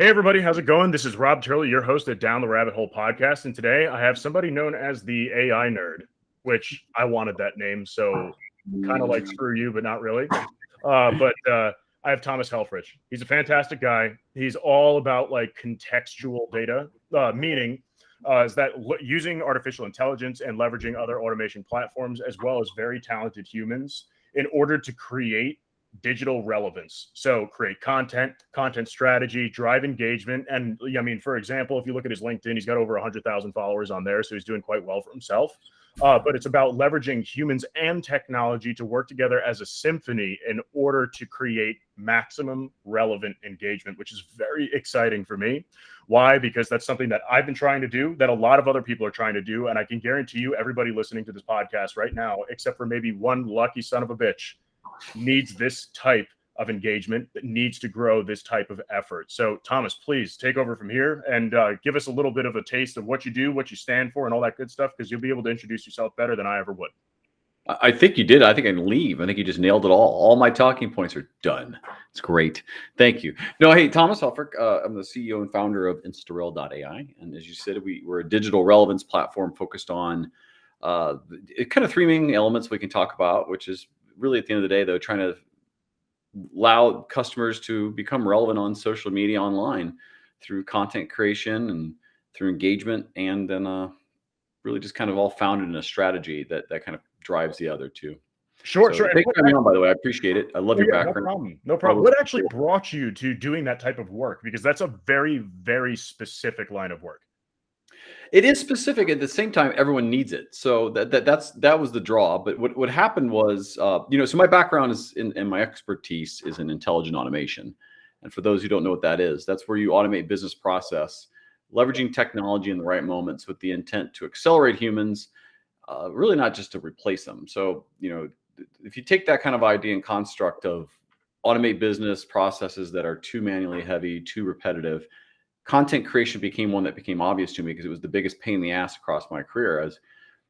Hey everybody, how's it going? This is Rob Turley, your host at Down the Rabbit Hole podcast, and today I have somebody known as the AI nerd, which I wanted that name, so kind of like screw you, but not really. But I have Thomas Helfrich. He's a fantastic guy. He's all about like contextual data, meaning is that using artificial intelligence and leveraging other automation platforms, as well as very talented humans, in order to create digital relevance. So create content strategy, drive engagement. And I mean, for example, if you look at his LinkedIn, he's got over 100,000 followers on there. So he's doing quite well for himself. But it's about leveraging humans and technology to work together as a symphony in order to create maximum relevant engagement, which is very exciting for me. Why? Because that's something that I've been trying to do, that a lot of other people are trying to do. And I can guarantee you, everybody listening to this podcast right now, except for maybe one lucky son of a bitch, needs this type of engagement, that needs to grow this type of effort. So Thomas, please take over from here and give us a little bit of a taste of what you do, what you stand for, and all that good stuff, because you'll be able to introduce yourself better than I ever would. I think you did. I think I can leave. I think you just nailed it all. All my talking points are done. It's great. Thank you. No, hey, Thomas Helfrich. I'm the CEO and founder of Instarel.ai. And as you said, we're a digital relevance platform focused on kind of three main elements we can talk about, which is really at the end of the day, though, trying to allow customers to become relevant on social media online through content creation and through engagement, and then really just kind of all founded in a strategy that kind of drives the other two. Sure. Thanks for coming on, by the way. I appreciate it. I love your background. No problem. What actually brought you to doing that type of work? Because that's a very, very specific line of work. It is specific. At the same time, everyone needs it. So that was the draw. But what happened was, so my background is and my expertise is in intelligent automation. And for those who don't know what that is, that's where you automate business process, leveraging technology in the right moments with the intent to accelerate humans, really not just to replace them. So, if you take that kind of idea and construct of automate business processes that are too manually heavy, too repetitive, content creation became one that became obvious to me because it was the biggest pain in the ass across my career. As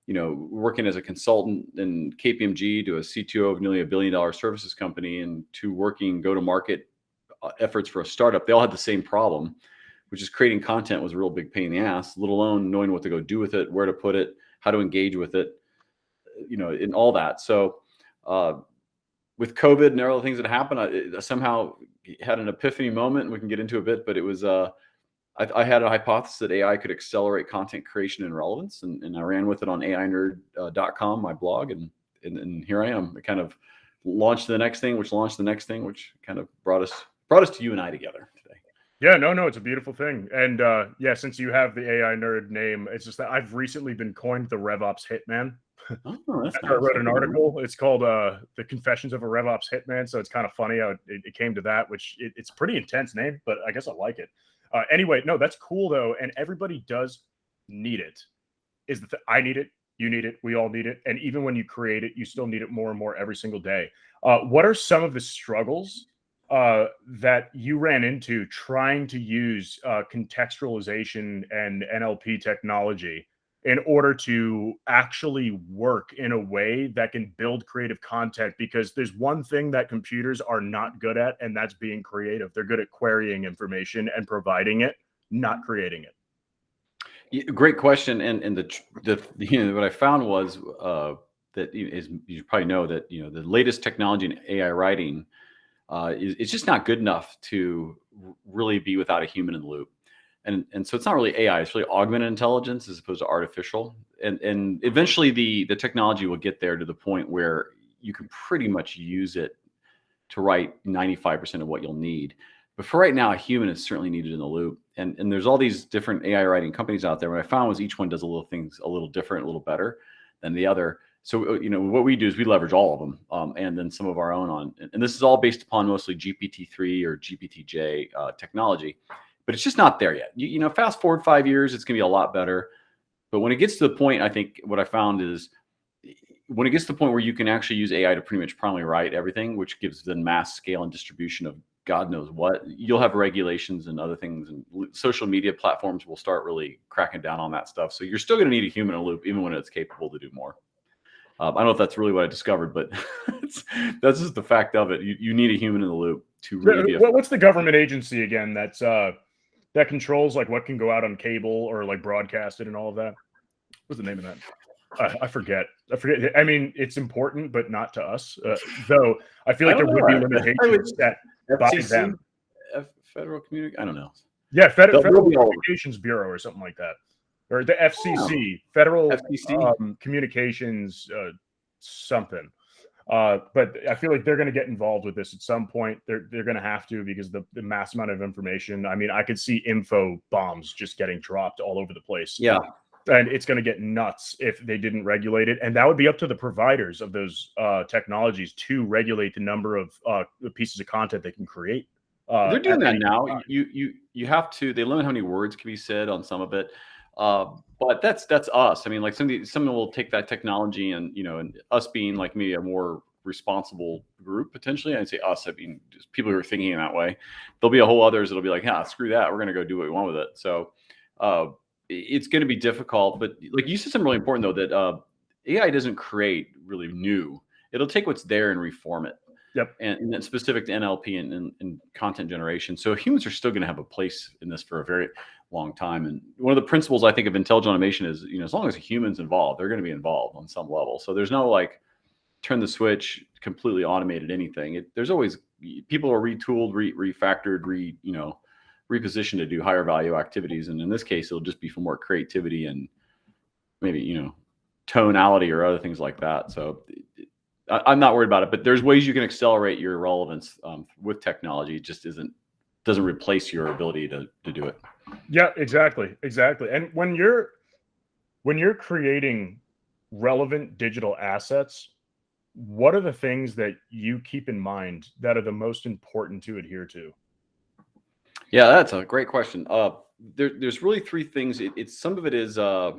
working as a consultant in KPMG to a CTO of nearly $1 billion services company, and to working go-to-market efforts for a startup, they all had the same problem, which is creating content was a real big pain in the ass, let alone knowing what to go do with it, where to put it, how to engage with it, in all that. So with COVID and all the things that happened, I somehow had an epiphany moment. We can get into a bit, but it was I had a hypothesis that AI could accelerate content creation and relevance, and I ran with it on ainerd.com, my blog, and here I am. I kind of launched the next thing, which kind of brought us to you and I together today. Yeah, no, it's a beautiful thing. And since you have the AI nerd name, it's just that I've recently been coined the RevOps Hitman. Oh, that's nice. I wrote an article. It's called The Confessions of a RevOps Hitman. So it's kind of funny how it came to that, which it's a pretty intense name, but I guess I like it. Anyway, no, that's cool though. And everybody does need it. I need it. You need it. We all need it. And even when you create it, you still need it more and more every single day. What are some of the struggles that you ran into trying to use contextualization and NLP technology in order to actually work in a way that can build creative content? Because there's one thing that computers are not good at, and that's being creative. They're good at querying information and providing it, not creating it. Yeah, great question. And what I found was that you probably know that the latest technology in AI writing it's just not good enough to really be without a human in the loop. And so it's not really AI, it's really augmented intelligence as opposed to artificial. And eventually the technology will get there to the point where you can pretty much use it to write 95% of what you'll need. But for right now, a human is certainly needed in the loop. And there's all these different AI writing companies out there. What I found was each one does things a little different, a little better than the other. So, what we do is we leverage all of them and then some of our own on. And this is all based upon mostly GPT-3 or GPTJ technology. But it's just not there yet. Fast forward 5 years, it's going to be a lot better. But when it gets to the point, I think what I found is when it gets to the point where you can actually use AI to pretty much primarily write everything, which gives then mass scale and distribution of God knows what, you'll have regulations and other things, and social media platforms will start really cracking down on that stuff. So you're still going to need a human in a loop, even when it's capable to do more. I don't know if that's really what I discovered, but that's just the fact of it. You need a human in the loop to really be. What's the government agency again that's that controls like what can go out on cable or like broadcasted and all of that. What's the name of that? I forget. I mean, it's important, but not to us. Though I feel like there would be limitations set by them. Federal I don't know. Yeah, Federal Communications Bureau or something like that, or the FCC, Federal Communications something. But I feel like they're going to get involved with this at some point. They're going to have to, because the mass amount of information. I mean, I could see info bombs just getting dropped all over the place. Yeah. And it's going to get nuts if they didn't regulate it. And that would be up to the providers of those technologies to regulate the number of pieces of content they can create. They're doing that now. You have to. They limit how many words can be said on some of it. But that's us. I mean, like someone will take that technology and, and us being like maybe a more responsible group, potentially. I'd say us, I mean, just people who are thinking that way. There'll be a whole others that'll be like, yeah, screw that. We're going to go do what we want with it. So it's going to be difficult. But like you said something really important, though, that AI doesn't create really new. It'll take what's there and reform it. Yep. And then specific to NLP and content generation. So humans are still going to have a place in this for a very long time. And one of the principles I think of intelligent automation is, as long as a human's involved, they're going to be involved on some level. So there's no like turn the switch, completely automated anything. There's always people are retooled, refactored, repositioned to do higher value activities. And in this case, it'll just be for more creativity and maybe, tonality or other things like that. So I'm not worried about it, but there's ways you can accelerate your relevance with technology. It just doesn't replace your ability to do it. Yeah, exactly. And when you're creating relevant digital assets, what are the things that you keep in mind that are the most important to adhere to? Yeah, that's a great question. There's really three things. It's some of it is it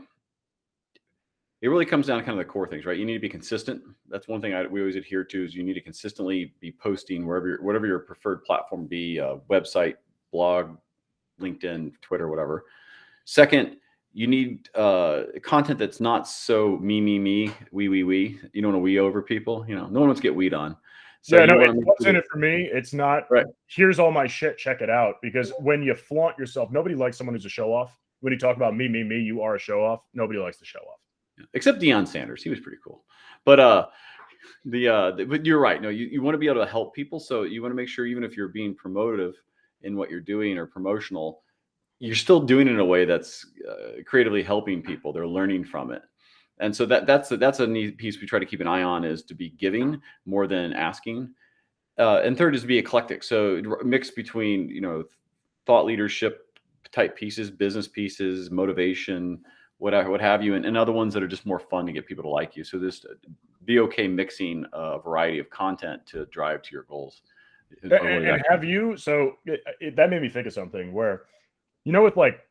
really comes down to kind of the core things, right? You need to be consistent. That's one thing we always adhere to, is you need to consistently be posting whatever your preferred platform be, website, blog, LinkedIn, Twitter, whatever. Second, you need content that's not so me, we. You don't want to we over people. No one wants to get weed on. So yeah, no, what's in it for me? It's not, right, here's all my shit, check it out. Because when you flaunt yourself, nobody likes someone who's a show off. When you talk about me, you are a show off. Nobody likes to show off. Except Deion Sanders. He was pretty cool. But but you're right. No, you want to be able to help people. So you want to make sure, even if you're being promotive in what you're doing or promotional, you're still doing it in a way that's creatively helping people. They're learning from it. And so that's a neat piece we try to keep an eye on, is to be giving more than asking. And third is to be eclectic. So mix between, thought leadership type pieces, business pieces, motivation, what have you, and other ones that are just more fun to get people to like you. So just be okay mixing a variety of content to drive to your goals. And have you, so that made me think of something where, with like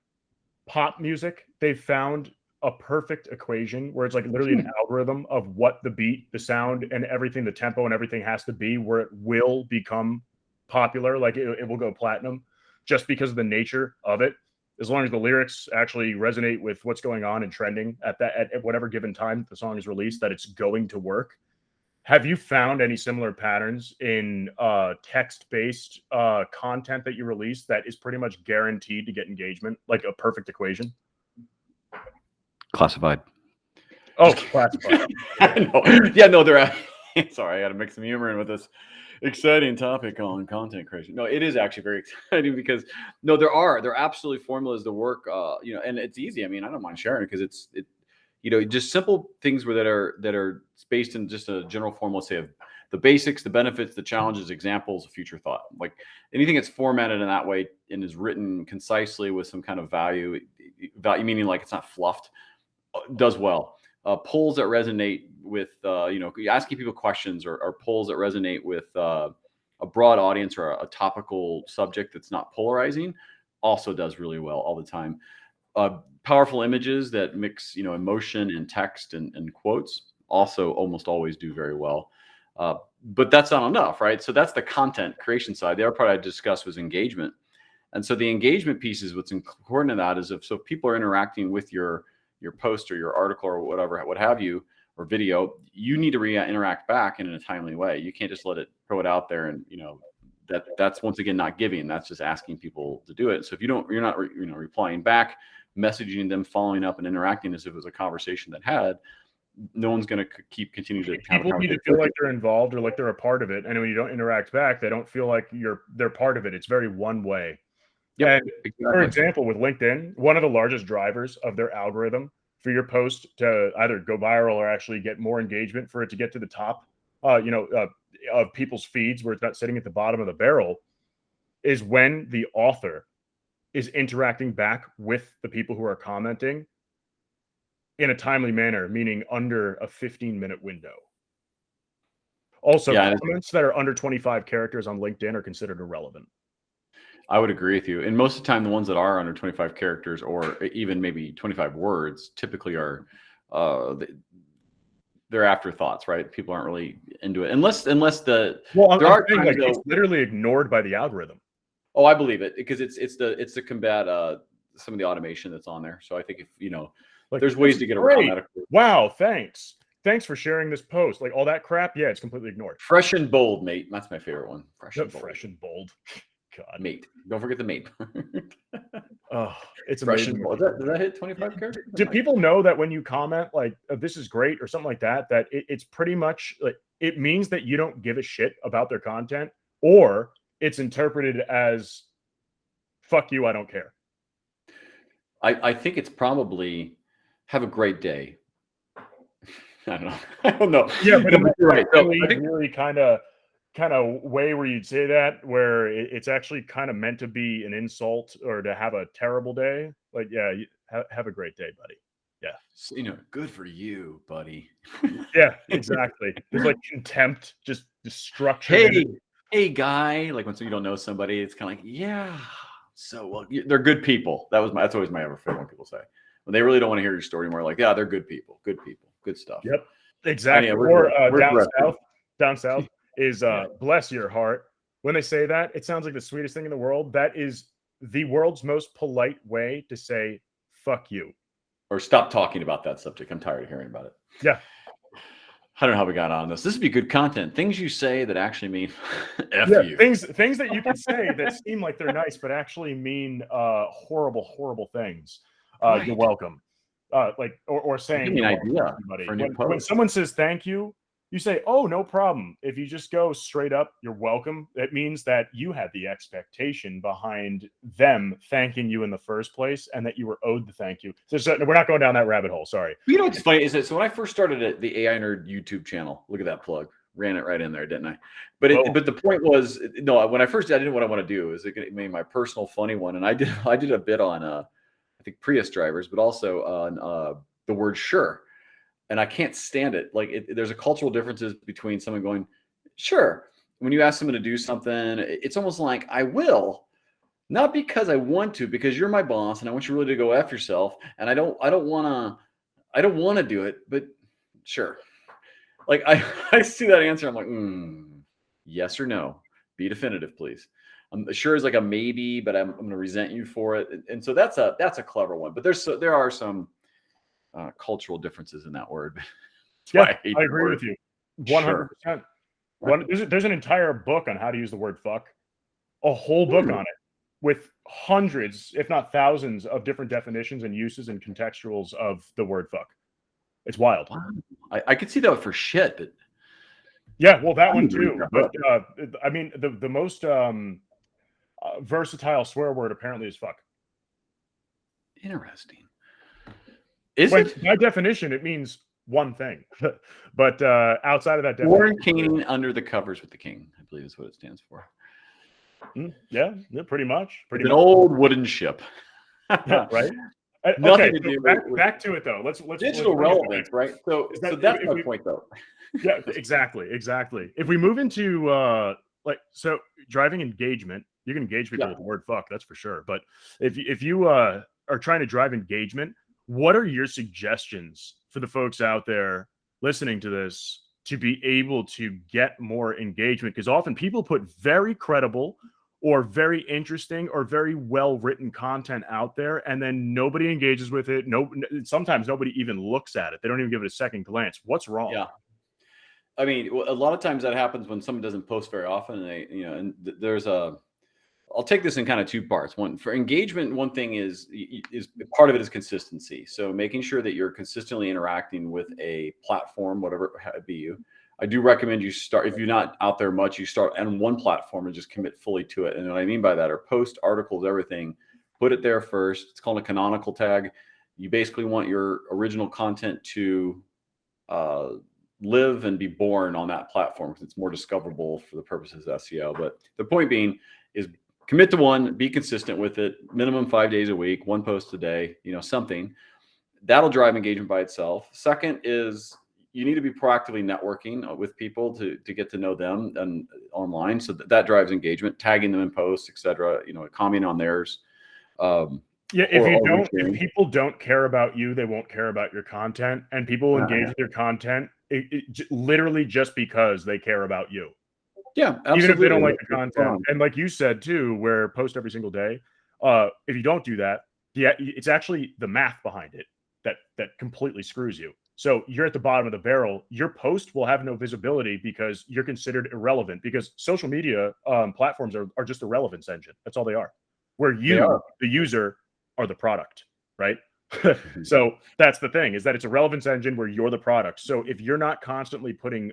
pop music, they found a perfect equation where it's like literally an algorithm of what the beat, the sound, and everything, the tempo and everything has to be, where it will become popular. Like it will go platinum just because of the nature of it. As long as the lyrics actually resonate with what's going on and trending at whatever given time the song is released, that it's going to work. Have you found any similar patterns in text-based content that you release that is pretty much guaranteed to get engagement, like a perfect equation? Classified. Oh, classified. No, they're sorry, I got to mix some humor in with this exciting topic on content creation. No, it is actually very exciting, because there are absolutely formulas to work, and it's easy. I mean, I don't mind sharing it, because it's just simple things that are based in just a general formula, say, of the basics, the benefits, the challenges, examples, future thought. Like anything that's formatted in that way and is written concisely with some kind of value, meaning like it's not fluffed, does well. Polls that resonate with, asking people questions, or polls that resonate with a broad audience, or a topical subject that's not polarizing, also does really well all the time. Powerful images that mix, emotion and text and quotes also almost always do very well. But that's not enough, right? So that's the content creation side. The other part I discussed was engagement. And so the engagement piece is what's important in that, is if people are interacting with your post or your article or whatever, what have you, or video, you need to interact back in a timely way. You can't just throw it out there and, that's once again not giving. That's just asking people to do it. So if you're not replying back, messaging them, following up, and interacting as if it was a conversation that had, no one's going to continue to have a people need conversation. to feel like they're involved or like they're a part of it. And when you don't interact back, they don't feel like they're part of it. It's very one way. Yeah. Exactly. For example, with LinkedIn, one of the largest drivers of their algorithm for your post to either go viral or actually get more engagement for it to get to the top, of people's feeds where it's not sitting at the bottom of the barrel, is when the author is interacting back with the people who are commenting in a timely manner, meaning under a 15-minute window. Also, comments that are under 25 characters on LinkedIn are considered irrelevant. I would agree with you. And most of the time, the ones that are under 25 characters or even maybe 25 words typically are they're afterthoughts, right? People aren't really into it unless there are times, like, it's literally ignored by the algorithm. Oh, I believe it, because it's to combat some of the automation that's on there. So I think if there's ways to get around that. Wow, thanks for sharing this post. Like all that crap, yeah, it's completely ignored. Fresh and bold, mate. That's my favorite one. Fresh and bold. God, mate. Don't forget the mate. Oh, it's fresh amazing. and bold. Does that hit 25 characters? Do people know that when you comment like this is great or something like that, that it's pretty much like it means that you don't give a shit about their content, or it's interpreted as fuck you, I don't care? I think it's probably have a great day. I don't know. Yeah, but you're right. So I think really kind of way where you'd say that, where it's actually kind of meant to be an insult or to have a terrible day. Like, yeah, have a great day, buddy. Yeah. So, good for you, buddy. Yeah, exactly. There's like contempt, just destruction. Hey, guy. Like when you don't know somebody, it's kind of like, yeah. So well, they're good people. That's always my favorite when people say when they really don't want to hear your story anymore. Like, yeah, they're good people, good stuff. Yep, exactly. Or down south is bless your heart. When they say that, it sounds like the sweetest thing in the world. That is the world's most polite way to say fuck you. Or stop talking about that subject. I'm tired of hearing about it. Yeah. I don't know how we got on this. This would be good content. Things you say that actually mean F you. Things that you can say that seem like they're nice, but actually mean horrible things. Right. You're welcome. Or saying give me an idea for a new post. When someone says thank you, you say, oh, no problem. If you just go straight up, you're welcome, it means that you had the expectation behind them thanking you in the first place and that you were owed the thank you. So we're not going down that rabbit hole. Sorry. What's funny is that so when I first started the AI Nerd YouTube channel, look at that plug. Ran it right in there, didn't I? But the point was, no, when I first did, I didn't know what I want to do. It made my personal funny one. And I did a bit on, I think, Prius drivers, but also on the word sure. And I can't stand it. Like there's a cultural differences between someone going, sure. When you ask someone to do something, it's almost like I will, not because I want to, because you're my boss and I want you really to go F yourself. And I don't want to do it, but sure. Like I see that answer. I'm like, yes or no, be definitive, please. I'm sure is like a maybe, but I'm going to resent you for it. And so that's a clever one, but there are some cultural differences in that word. Yeah, I agree with you 100%. There's an entire book on how to use the word fuck, a whole book on it with hundreds, if not thousands, of different definitions and uses and contextuals of the word fuck. It's wild. Wow. I could see that for shit, but yeah, well, that one too. But I mean, the most versatile swear word apparently is fuck. Interesting. By definition, it means one thing. But outside of that definition, Warren Caning under the covers with the king, I believe is what it stands for. Yeah, pretty much. An old wooden ship. Yeah, right? Nothing to do back to it though. Let's digital relevance, right? So that's my point though. Yeah, exactly. If we move into driving engagement, you can engage people with the word fuck, that's for sure. But if you are trying to drive engagement, what are your suggestions for the folks out there listening to this to be able to get more engagement? Because often people put very credible or very interesting or very well-written content out there, and then nobody engages with it. Sometimes nobody even looks at it. They don't even give it a second glance. What's wrong? Yeah. I mean, a lot of times that happens when someone doesn't post very often, and they, and there's a. I'll take this in kind of two parts. One, for engagement, one thing is part of it is consistency. So making sure that you're consistently interacting with a platform, whatever it be you. I do recommend you start, if you're not out there much, you start on one platform and just commit fully to it. And what I mean by that are post articles, everything, put it there first. It's called a canonical tag. You basically want your original content to live and be born on that platform because it's more discoverable for the purposes of SEO. But the point being is commit to one, be consistent with it, minimum 5 days a week, one post a day, something that'll drive engagement by itself. Second is you need to be proactively networking with people to get to know them and online. So that drives engagement, tagging them in posts, etc. Commenting on theirs. Yeah, if people don't care about you, they won't care about your content, and people engage with your content literally just because they care about you. Yeah, absolutely. Even if they don't like the content. And like you said too, where post every single day, if you don't do that, yeah, it's actually the math behind it that completely screws you. So you're at the bottom of the barrel. Your post will have no visibility because you're considered irrelevant, because social media platforms are just a relevance engine. That's all they are. Where you, the user, are the product, right? So that's the thing, is that it's a relevance engine where you're the product. So if you're not constantly putting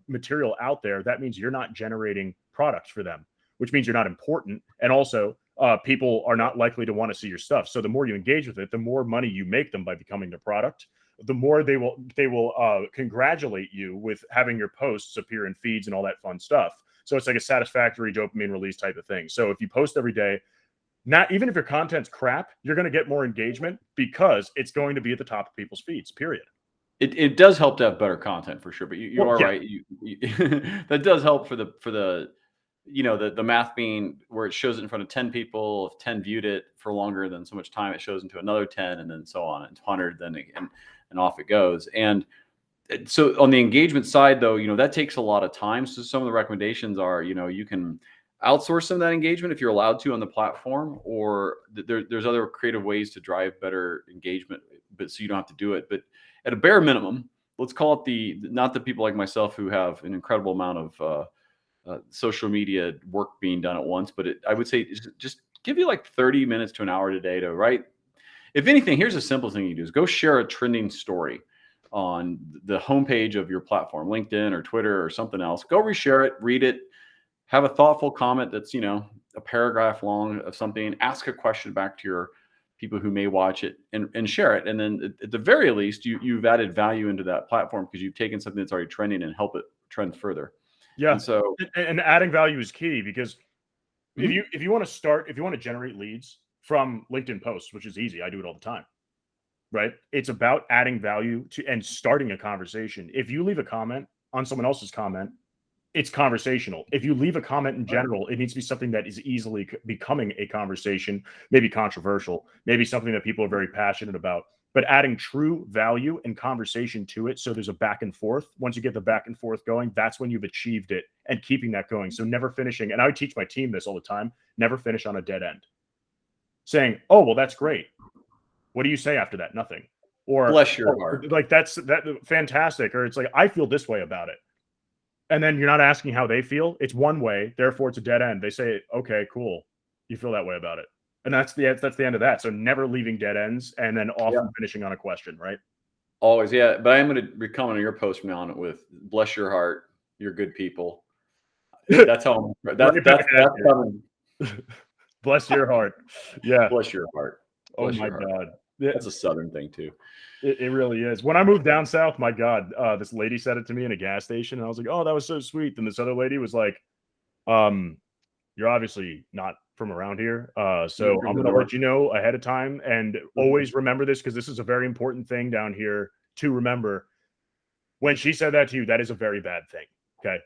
material out there, that means you're not generating products for them, which means you're not important. And also people are not likely to want to see your stuff. So the more you engage with it, the more money you make them by becoming the product, the more they will congratulate you with having your posts appear in feeds and all that fun stuff. So it's like a satisfactory dopamine release type of thing. So if you post every day, not even if your content's crap, you're going to get more engagement because it's going to be at the top of people's feeds, period. It does help to have better content for sure, but you are right. That does help for the the math being where it shows it in front of 10 people. If 10 viewed it for longer than so much time, it shows into another 10, and then so on, and 100, then and off it goes. And so on the engagement side, though, that takes a lot of time. So some of the recommendations are, you can outsource some of that engagement if you're allowed to on the platform, or there's other creative ways to drive better engagement, but so you don't have to do it. But at a bare minimum, let's call it not the people like myself who have an incredible amount of social media work being done at once, but I would say just give you like 30 minutes to an hour today to write. If anything, here's a simple thing you do is go share a trending story on the homepage of your platform, LinkedIn or Twitter or something else. Go reshare it, read it, have a thoughtful comment that's, a paragraph long of something, ask a question back to your people who may watch it, and share it. And then at the very least, you've added value into that platform because you've taken something that's already trending and help it trend further. Yeah. And so, and adding value is key, because if you want to generate leads from LinkedIn posts, which is easy, I do it all the time, right? It's about adding value to and starting a conversation. If you leave a comment on someone else's comment, it's conversational. If you leave a comment in general, it needs to be something that is easily becoming a conversation, maybe controversial, maybe something that people are very passionate about, but adding true value and conversation to it. So there's a back and forth. Once you get the back and forth going, that's when you've achieved it, and keeping that going. So never finishing. And I would teach my team this all the time. Never finish on a dead end. Saying, oh, well, that's great. What do you say after that? Nothing. Or bless your heart. Like that's fantastic. Or it's like, I feel this way about it. And then you're not asking how they feel. It's one way, therefore it's a dead end. They say, okay, cool. You feel that way about it. And that's the end of that. So never leaving dead ends, and then often finishing on a question, right? Always, yeah. But I am going to be commenting on your post from now on with bless your heart. You're good people. That's how that's coming. Bless your heart. Yeah. Bless your heart. Bless oh my God. That's a Southern thing too. It really is. When I moved down south, my God, this lady said it to me in a gas station, and I was like, oh, that was so sweet. And this other lady was like, you're obviously not from around here. So I'm going to let you know ahead of time, and always remember this, because this is a very important thing down here to remember. When she said that to you, that is a very bad thing. Okay.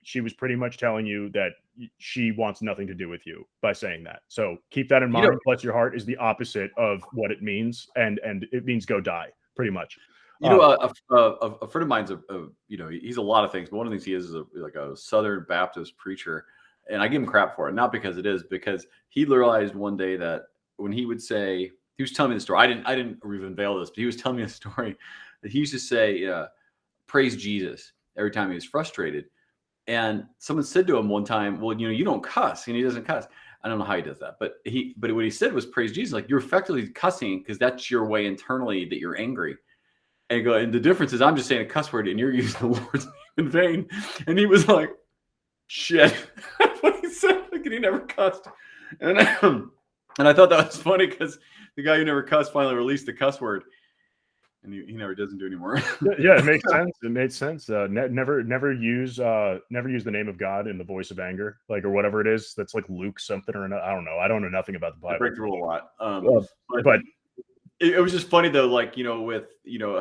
She was pretty much telling you that she wants nothing to do with you by saying that. So keep that in mind. Bless your heart is the opposite of what it means. And it means go die, pretty much. A friend of mine's he's a lot of things, but one of the things he is like a Southern Baptist preacher. And I give him crap for it, not because it is, because he realized one day that when he would say, he was telling me the story. I didn't even unveil this, but he was telling me a story that he used to say, praise Jesus. every time he was frustrated. And someone said to him one time, well, you don't cuss, and he doesn't cuss. I don't know how he does that, but what he said was praise Jesus. Like, you're effectively cussing because that's your way internally that you're angry. And the difference is I'm just saying a cuss word and you're using the Lord's name in vain. And he was like, shit. That's what he said. Like, and he never cussed. And I thought that was funny because the guy who never cussed finally released the cuss word. And he never doesn't do anymore. Yeah, it makes sense. It made sense. Never use the name of God in the voice of anger, like, or whatever it is. That's like Luke something or another. I don't know. I don't know nothing about the Bible. I break the rule a lot. But it was just funny though, like, with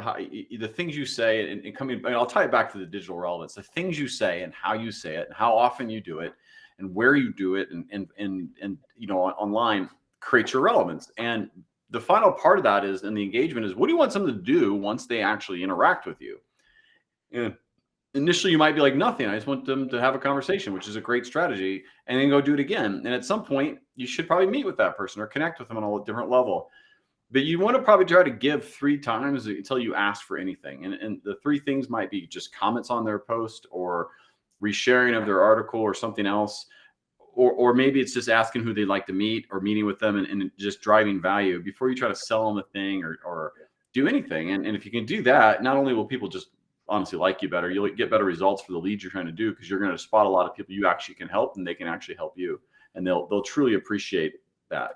how the things you say and coming. And I'll tie it back to the digital relevance. The things you say and how you say it, and how often you do it, and where you do it, and online creates your relevance. And the final part of that is, and the engagement is, what do you want someone to do once they actually interact with you? And initially you might be like, nothing. I just want them to have a conversation, which is a great strategy, and then go do it again. And at some point you should probably meet with that person or connect with them on a different level. But you want to probably try to give 3 times until you ask for anything. And the 3 things might be just comments on their post, or resharing of their article, or something else. Or maybe it's just asking who they'd like to meet, or meeting with them and just driving value before you try to sell them a thing or do anything. And if you can do that, not only will people just honestly like you better, you'll get better results for the leads you're trying to do, because you're going to spot a lot of people you actually can help, and they can actually help you. And they'll truly appreciate that.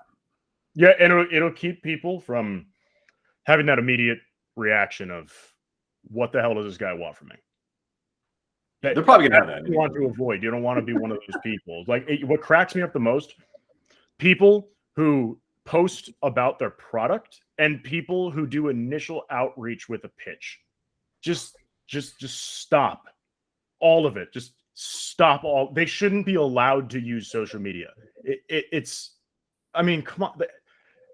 Yeah, and it'll keep people from having that immediate reaction of, what the hell does this guy want from me? They're probably gonna have that. You want to avoid. You don't want to be one of those people. Like, what cracks me up the most, people who post about their product and people who do initial outreach with a pitch. Just stop all of it. Just stop all. They shouldn't be allowed to use social media. It's. I mean, come on.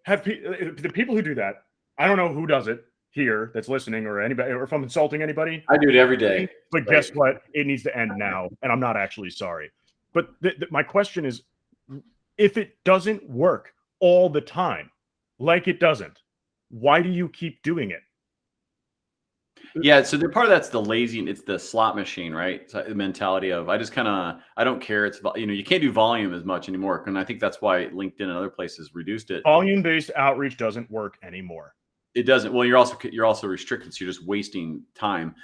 The people who do that, I don't know who does it here that's listening, or anybody, or if I'm insulting anybody. I do it every day. But guess what? It needs to end now, and I'm not actually sorry. But my question is, if it doesn't work all the time, like it doesn't, why do you keep doing it? Yeah, so part of that's the lazy, it's the slot machine, right? It's the mentality of, I don't care. It's, you can't do volume as much anymore. And I think that's why LinkedIn and other places reduced it. Volume-based outreach doesn't work anymore. It doesn't. Well, you're also restricted, so you're just wasting time.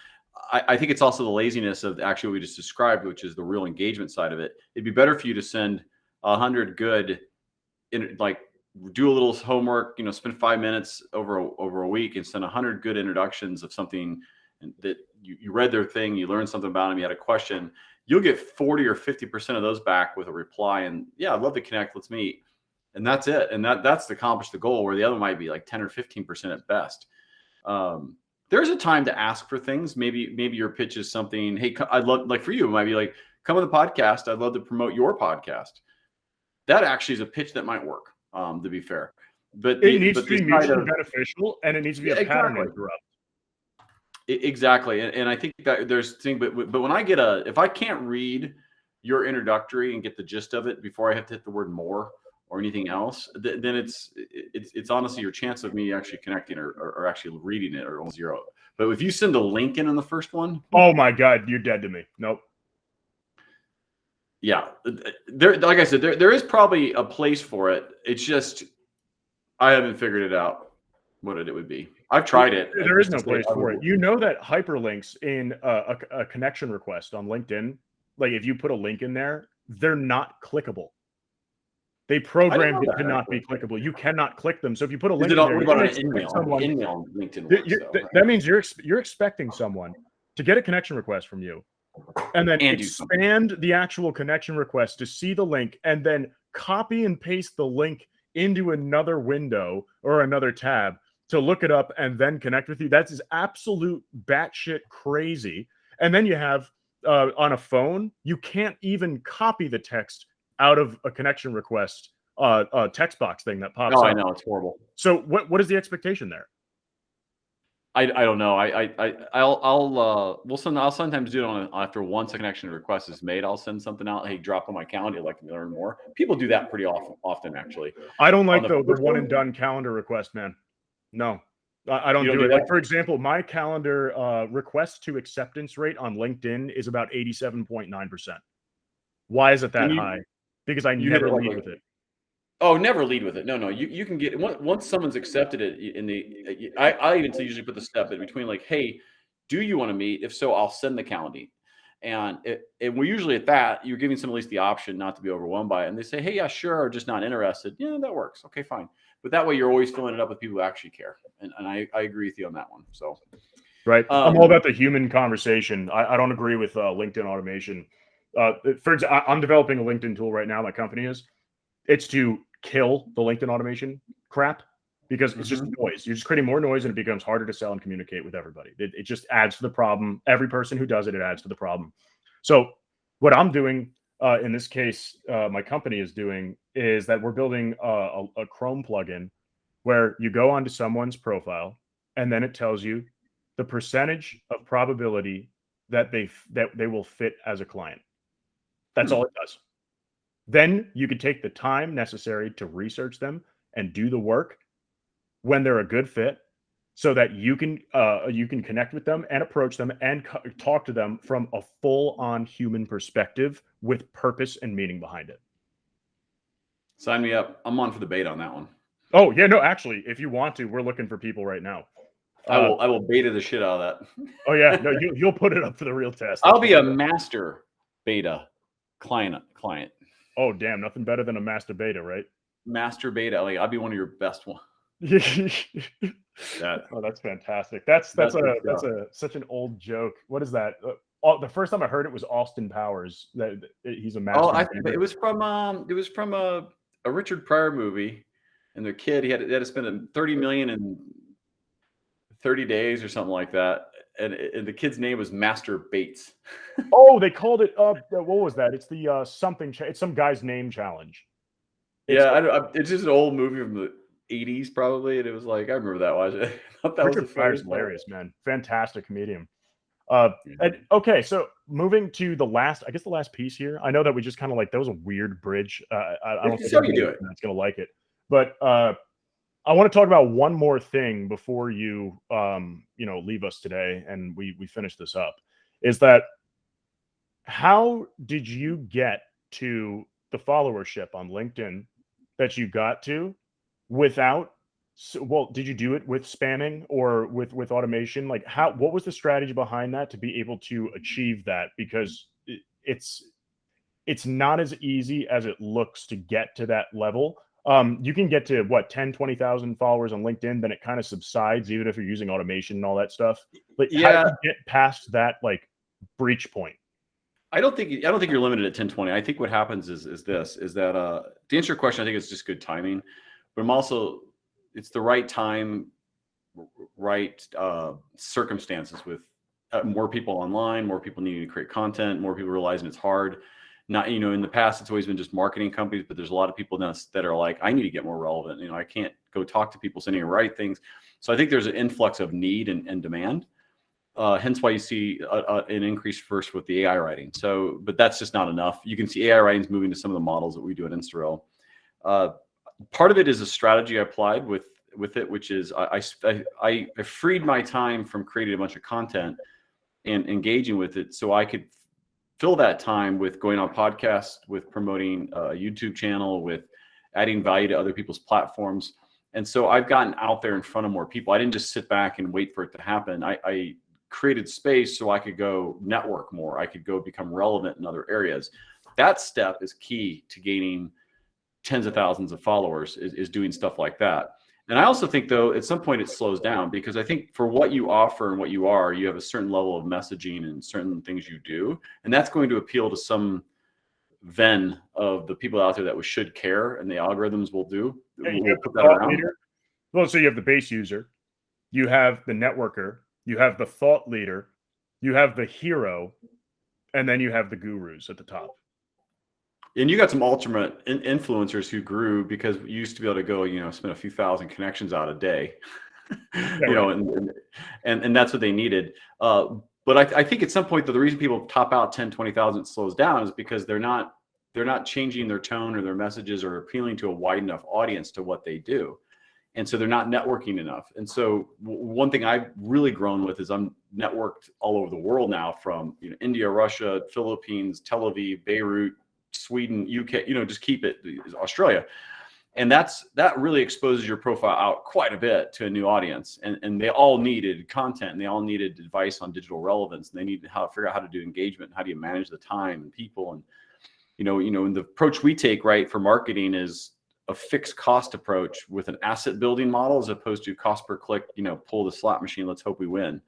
I think it's also the laziness of actually what we just described, which is the real engagement side of it. It'd be better for you to send 100 good, do a little homework, spend 5 minutes over a week and send 100 good introductions of something that you read their thing, you learned something about them, you had a question. You'll get 40 or 50% of those back with a reply, and yeah, I'd love to connect, let's meet. And that's it. And that's to accomplish the goal, where the other might be like 10 or 15% at best. There's a time to ask for things. Maybe your pitch is something, hey, I'd love, like for you, it might be like, come on the podcast. I'd love to promote your podcast. That actually is a pitch that might work, to be fair. But it needs to be mutually beneficial, and it needs to be a pattern interrupt. Exactly. And I think that there's thing, but when if I can't read your introductory and get the gist of it before I have to hit the word more or anything else, then it's honestly your chance of me actually connecting or actually reading it are almost 0. But if you send a link in on the first one, oh my God, you're dead to me. Nope. Yeah, like I said, there is probably a place for it. It's just I haven't figured it out what it would be. I've tried it. There is no place for it. You know that hyperlinks in a connection request on LinkedIn, like if you put a link in there, they're not clickable. They programmed it to not be clickable. You cannot click them. So if you put a link in there, what about an email LinkedIn works, that means you're expecting someone to get a connection request from you, and then expand the actual connection request to see the link, and then copy and paste the link into another window or another tab to look it up and then connect with you. That's absolute batshit crazy. And then you have on a phone, you can't even copy the text out of a connection request text box thing that pops up. I know, it's horrible. So what is the expectation there? I don't know. I'll sometimes do it after once a connection request is made. I'll send something out. Hey, drop on my calendar. I'd like to learn more. People do that pretty often actually. I don't like the one and done calendar request, man. No. I don't You don't do do it. Like, that? for example, my calendar request to acceptance rate on LinkedIn is about 87.9%. Why is it that And high? Because I you hit never it like lead a with it. Oh, never lead with it. No. You can get once someone's accepted it in the. I even usually put the step in between, like, hey, do you want to meet? If so, I'll send the calendar. And we're usually at that. You're giving some at least the option not to be overwhelmed by it, and they say, hey, yeah, sure, or just not interested. Yeah, that works. Okay, fine. But that way, you're always filling it up with people who actually care. And I agree with you on that one. So Right. I'm all um, about the human conversation. I don't agree with LinkedIn automation. For example, I'm developing a LinkedIn tool right now. My company is. It's to kill the LinkedIn automation crap because it's just mhm. noise. You're just creating more noise and it becomes harder to sell and communicate with everybody. It just adds to the problem. Every person who does it, it adds to the problem. So what I'm doing in this case, my company is doing is that we're building a Chrome plugin where you go onto someone's profile and then it tells you the percentage of probability that they will fit as a client. That's all it does. Then you could take the time necessary to research them and do the work when they're a good fit so that you can connect with them and approach them and talk to them from a full on human perspective with purpose and meaning behind it. Sign me up. I'm on for the beta on that one. Oh yeah, no, actually, if you want to, we're looking for people right now. I will beta the shit out of that. Oh yeah, no, you'll put it up for the real test. I'll be a master beta client. Oh damn, nothing better than a master beta, right? Master beta. Like, I'll be one of your best ones. Oh, that's fantastic. That's good stuff. such an old joke. What is that? The first time I heard it was Austin Powers. That he's a master. Oh, it was from a Richard Pryor movie, and the kid he had to spend 30 million in 30 days or something like that, and the kid's name was Master Bates. Oh, they called it. What was that? It's the something. It's some guy's name challenge. It's just an old movie from the 80s probably, and it was like I remember that watching. I thought that was Richard Pryor's hilarious, man. Fantastic comedian. Yeah. Okay, so moving to the last piece here. I know that we just kind of like that was a weird bridge. I don't think So you do it. that's gonna like it, but I want to talk about one more thing before you leave us today and we finish this up. Is that how did you get to the followership on LinkedIn that you got to without did you do it with spamming or with automation? Like what was the strategy behind that to be able to achieve that? Because it's not as easy as it looks to get to that level. You can get to 10, 20,000 followers on LinkedIn, then it kind of subsides, even if you're using automation and all that stuff. But how do you get past that like breach point? I don't think you're limited at 1020. I think what happens is that to answer your question, I think it's just good timing, but it's the right time, right circumstances with more people online, more people needing to create content, more people realizing it's hard. Not, in the past, it's always been just marketing companies, but there's a lot of people now that are like, I need to get more relevant. I can't go talk to people sending right things. So I think there's an influx of need and demand. Hence why you see an increase first with the AI writing. So, but that's just not enough. You can see AI writings moving to some of the models that we do at InstaRel. Part of it is a strategy I applied with it, which is I freed my time from creating a bunch of content and engaging with it, so I could fill that time with going on podcasts, with promoting a YouTube channel, with adding value to other people's platforms. And so I've gotten out there in front of more people. I didn't just sit back and wait for it to happen. I created space so I could go network more. I could go become relevant in other areas. That step is key to gaining tens of thousands of followers, is doing stuff like that. And I also think, though, at some point it slows down, because I think for what you offer and what you are, you have a certain level of messaging and certain things you do. And that's going to appeal to some Venn of the people out there that should care, and the algorithms will do. We'll put that around. Well, so you have the base user, you have the networker, you have the thought leader, you have the hero, and then you have the gurus at the top. And you got some ultimate influencers who grew because you used to be able to go, spend a few thousand connections out a day, and that's what they needed. But I think at some point, though, the reason people top out 10, 20,000 slows down is because they're not changing their tone or their messages or appealing to a wide enough audience to what they do. And so they're not networking enough. And so one thing I've really grown with is I'm networked all over the world now, from India, Russia, Philippines, Tel Aviv, Beirut, Sweden, UK, just keep it, Australia. And that really exposes your profile out quite a bit to a new audience. And they all needed content, and they all needed advice on digital relevance, and they needed how to figure out how to do engagement, how do you manage the time and people. And and the approach we take, right, for marketing is a fixed cost approach with an asset building model, as opposed to cost per click, pull the slot machine, let's hope we win.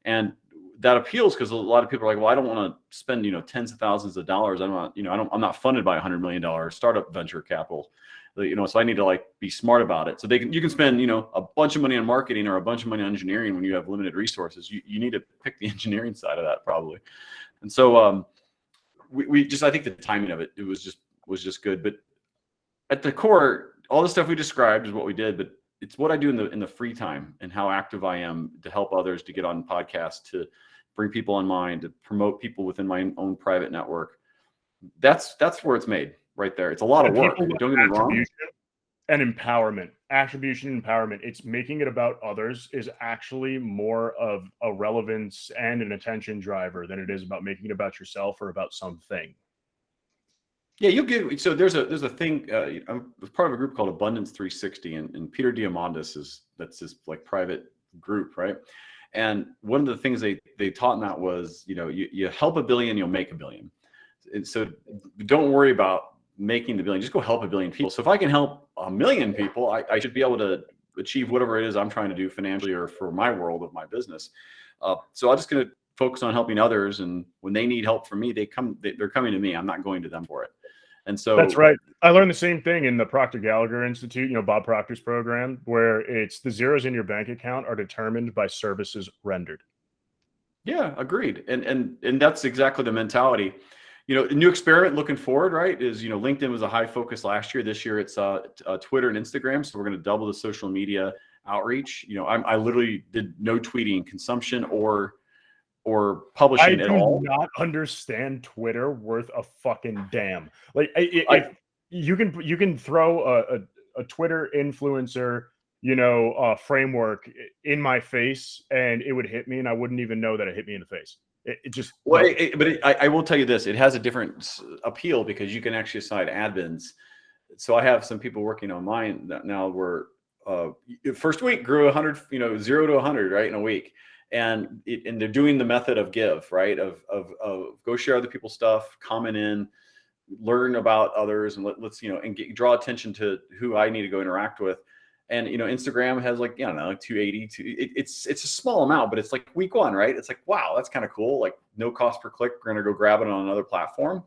And that appeals because a lot of people are like, well, I don't want to spend, tens of thousands of dollars. I'm not funded by $100 million startup venture capital, so I need to be smart about it. So you can spend, a bunch of money on marketing or a bunch of money on engineering when you have limited resources. You need to pick the engineering side of that probably. And so I think the timing of it was just good. But at the core, all the stuff we described is what we did, but it's what I do in the free time and how active I am to help others, to get on podcasts, to bring people on mine, to promote people within my own private network. That's where it's made right there. It's a lot of work. Don't get me wrong. And empowerment, attribution and empowerment. It's making it about others is actually more of a relevance and an attention driver than it is about making it about yourself or about something. Yeah, you'll get. So there's a thing. I was part of a group called Abundance 360, and Peter Diamandis that's this private group, right? And one of the things they taught in that was, you help a billion, you'll make a billion. And so don't worry about making the billion, just go help a billion people. So if I can help 1 million people, I should be able to achieve whatever it is I'm trying to do financially or for my world of my business. So I'm just going to focus on helping others, and when they need help from me, they're coming to me. I'm not going to them for it. And so that's right. I learned the same thing in the Proctor Gallagher Institute, Bob Proctor's program, where it's the zeros in your bank account are determined by services rendered. Yeah, agreed. And that's exactly the mentality. A new experiment looking forward, right, is, LinkedIn was a high focus last year. This year it's Twitter and Instagram. So we're going to double the social media outreach. I literally did no tweeting consumption or publishing at all. I do not understand Twitter worth a fucking damn. You can throw a Twitter influencer, framework in my face, and it would hit me, and I wouldn't even know that it hit me in the face. I will tell you this: it has a different appeal because you can actually assign admins. So I have some people working on mine now where first week grew 100, 0 to 100, right, in a week. And they're doing the method of give, right? Of go share other people's stuff, comment in, learn about others, and let's draw attention to who I need to go interact with. And Instagram has 280. It's a small amount, but it's week one, right? It's wow, that's kind of cool. No cost per click. We're gonna go grab it on another platform,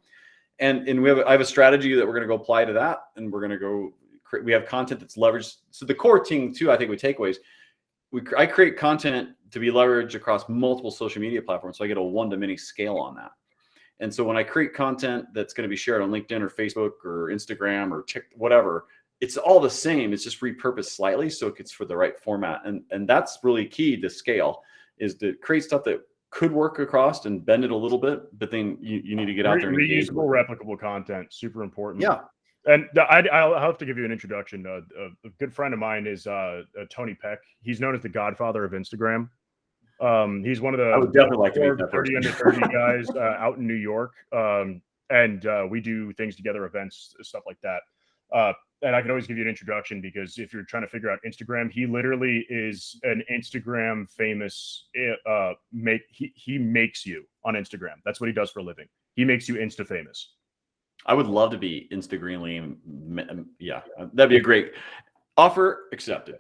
and I have a strategy that we're gonna go apply to that, and we're gonna go. We have content that's leveraged. So the core thing too, I think, with takeaways. I create content to be leveraged across multiple social media platforms. So I get a one-to-many scale on that. And so when I create content that's going to be shared on LinkedIn or Facebook or Instagram or whatever, it's all the same. It's just repurposed slightly so it's for the right format. And that's really key to scale, is to create stuff that could work across and bend it a little bit, but then you need to get out there and engage. Reusable, replicable content, super important. Yeah. And I'll have to give you an introduction. A good friend of mine is Tony Peck. He's known as the Godfather of Instagram. He's one of the I would definitely like to meet that 30 under 30 guys out in New York. And we do things together, events, stuff like that. And I can always give you an introduction because if you're trying to figure out Instagram, he literally is an Instagram famous. He makes you on Instagram. That's what he does for a living. He makes you Insta famous. I would love to be Instagramly. Yeah, that'd be a great offer. Accepted.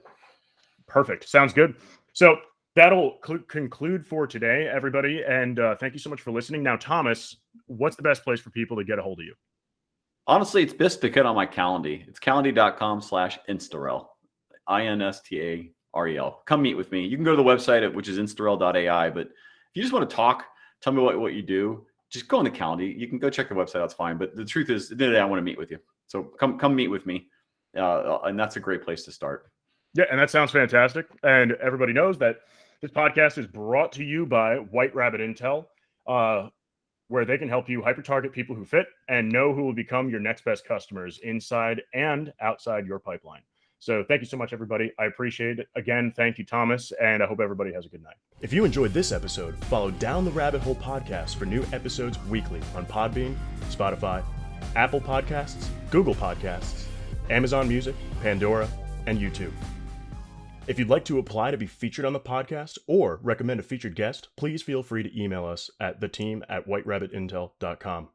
Perfect. Sounds good. So that'll conclude for today, everybody. And thank you so much for listening. Now, Thomas, what's the best place for people to get a hold of you? Honestly, it's best to get on my Calendly. It's calendly.com/instarel, INSTAREL. Come meet with me. You can go to the website, which is instarel.ai. But if you just want to talk, tell me what you do, just go on the Calendly. You can go check the website. That's fine. But the truth is, at the end of the day, I want to meet with you. So come meet with me. And that's a great place to start. Yeah, and that sounds fantastic. And everybody knows that this podcast is brought to you by White Rabbit Intel, where they can help you hyper-target people who fit and know who will become your next best customers inside and outside your pipeline. So thank you so much, everybody. I appreciate it. Again, thank you, Thomas, and I hope everybody has a good night. If you enjoyed this episode, follow Down the Rabbit Hole podcast for new episodes weekly on Podbean, Spotify, Apple Podcasts, Google Podcasts, Amazon Music, Pandora, and YouTube. If you'd like to apply to be featured on the podcast or recommend a featured guest, please feel free to email us at theteam@whiterabbitintel.com.